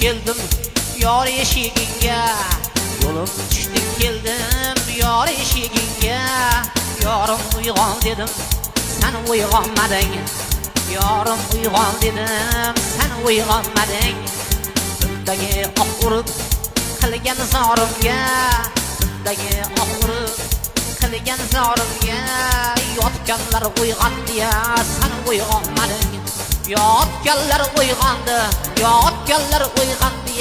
keldim yor eshigiga, yo'lim tushdi keldim yor eshigiga. Yorim uyg'on dedim, sen uyg'onmading. Yorim uyg'on dedim, sen uyg'onmading. Tundagi oq urib qilgan zorimga, tundagi oq urib qilgan zorimga. Yotganlar uyg'ondi, sen uyg'onmading. Yotganlar uyg'ondi, yotganlar uyg'ondi,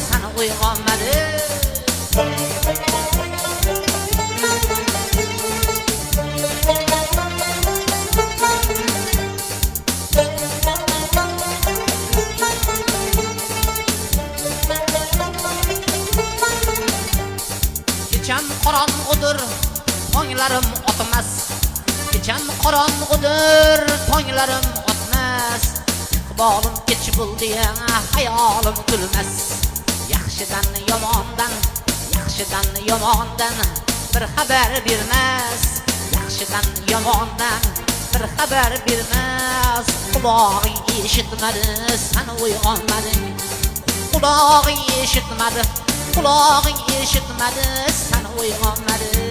sen uyg'onmading. Kecham qorong'udir, tonglarim otmas. Kecham qorong'udir, tonglarim otmas. Iqbolim kech bo'ldi, hayolim kulmas. Yaxshidan yomondan, yaxshidan yomondan bir xabar bermas. Yaxshidan yomondan bir xabar bermas. Qulog'ing eshitmadi, sen uyg'onmading. Qulog'ing eshitmadi, qulog'ing eshitmadi, sen uyg'onmading.